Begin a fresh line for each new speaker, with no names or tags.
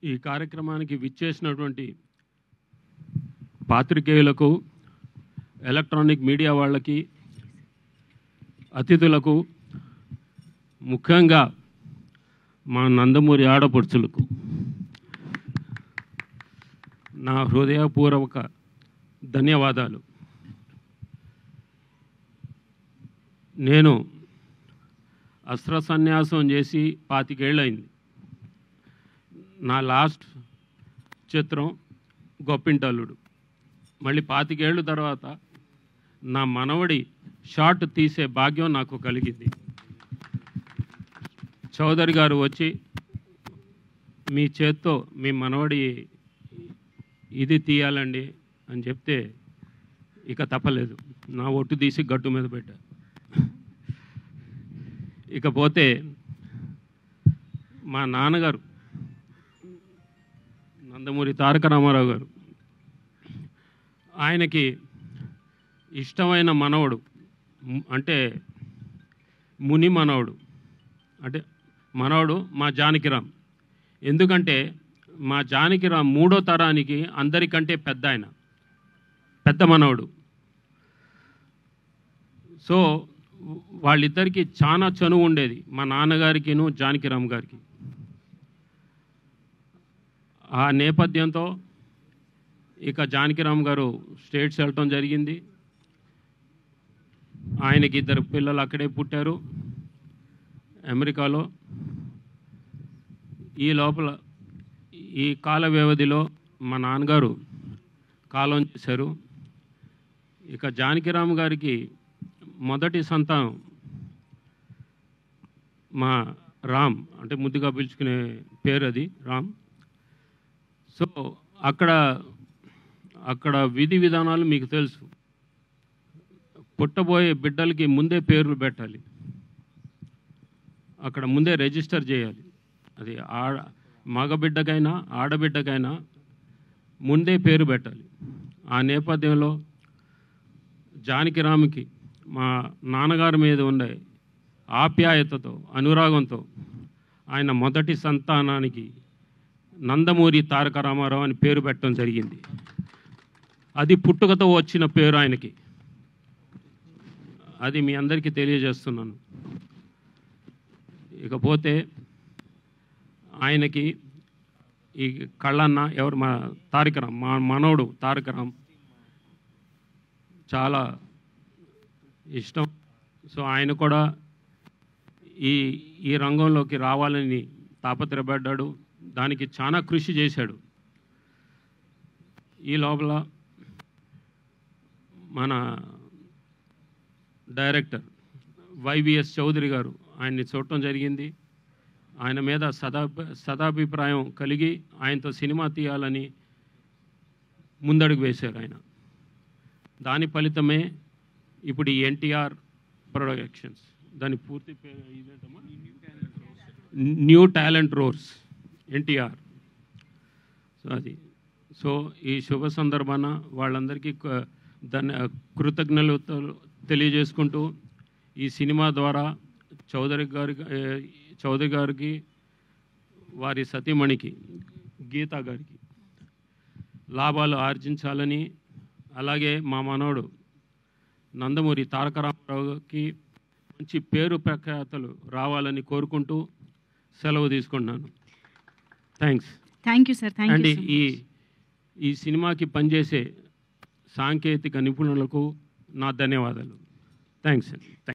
ఈ కార్యక్రమానికి విచ్చేసినటువంటి పాత్రికేయులకు, ఎలక్ట్రానిక్ మీడియా వాళ్ళకి, అతిథులకు, ముఖ్యంగా మా నందమూరి ఆడపడుచులకు నా హృదయపూర్వక ధన్యవాదాలు. నేను అస్త్ర సన్యాసం చేసి 25 ఏళ్ళైంది. నా లాస్ట్ చిత్రం గొప్పింటల్లుడు. మళ్ళీ 25 ఏళ్ళ తర్వాత నా మనవడి షార్ట్ తీసే భాగ్యం నాకు కలిగింది. చౌదరి గారు వచ్చి మీ చేత్తో మీ మనవడి ఇది తీయాలండి అని చెప్తే ఇక తప్పలేదు. నా ఒట్టు తీసి గట్టు మీద పెట్టా. ఇకపోతే మా నాన్నగారు నందమూరి తారక రామారావు గారు, ఆయనకి ఇష్టమైన మనవడు అంటే ముని మనవడు, అంటే మనవడు మా జానకిరామ్. ఎందుకంటే మా జానకిరామ్ 3వ తరానికి అందరికంటే పెద్ద ఆయన, పెద్ద మనవడు. సో వాళ్ళిద్దరికీ చాలా చనువు ఉండేది, మా నాన్నగారికిను జానకిరామ్ గారికి. ఆ నేపథ్యంతో ఇక జానకిరామ్ గారు స్టేట్స్ వెళ్ళటం జరిగింది. ఆయనకి 2 పిల్లలు అక్కడే పుట్టారు, అమెరికాలో. ఈ లోపల ఈ కాల వ్యవధిలో మా నాన్నగారు కాలం చేశారు. ఇక జానకిరామ్ గారికి మొదటి సంతానం మా రామ్, అంటే ముద్దుగా పిలుచుకునే పేరు అది రామ్. సో అక్కడ విధి విధానాలు మీకు తెలుసు. పుట్టబోయే బిడ్డలకి ముందే పేర్లు పెట్టాలి, అక్కడ ముందే రిజిస్టర్ చేయాలి. అది మగబిడ్డకైనా ఆడబిడ్డకైనా ముందే పేరు పెట్టాలి. ఆ నేపథ్యంలో జానకిరామ్కి మా నాన్నగారి మీద ఉండే ఆప్యాయతతో, అనురాగంతో ఆయన మొదటి సంతానానికి నందమూరి తారక రామారావు అని పేరు పెట్టడం జరిగింది. అది పుట్టుకతో వచ్చిన పేరు ఆయనకి. అది మీ అందరికీ తెలియజేస్తున్నాను. ఇకపోతే ఆయనకి ఈ కళ్ళన్న ఎవరు, మా తారకరామ్, మా మనవడు తారకరామ్ చాలా ఇష్టం. సో ఆయన కూడా ఈ రంగంలోకి రావాలని తాపత్రయపడ్డాడు, దానికి చాలా కృషి చేశాడు. ఈ లోపల మన డైరెక్టర్ వైవిఎస్ చౌదరి గారు ఆయన్ని చూడటం జరిగింది. ఆయన మీద సదాభిప్రాయం కలిగి ఆయనతో సినిమా తీయాలని ముందడుగు వేశారు ఆయన. దాని ఫలితమే ఇప్పుడు ఈ ఎన్టీఆర్ ప్రొడక్షన్స్, దాని పూర్తి పేరు ఇదేంటమ్మా, new talent roars NTR. So అది. సో ఈ శుభ సందర్భాన వాళ్ళందరికీ కృతజ్ఞతలు తెలియజేసుకుంటూ, ఈ సినిమా ద్వారా చౌదరి గారికి వారి సతీమణికి గీతా గారికి లాభాలు ఆర్జించాలని, అలాగే మా మనవడు నందమూరి తారక రామారావుకి మంచి పేరు ప్రఖ్యాతలు రావాలని కోరుకుంటూ సెలవు తీసుకుంటున్నాను. Thanks.
Thank you sir.
And ఈ సినిమాకి పనిచేసే సాంకేతిక నిపుణులకు నా ధన్యవాదాలు. థ్యాంక్స్ అండి.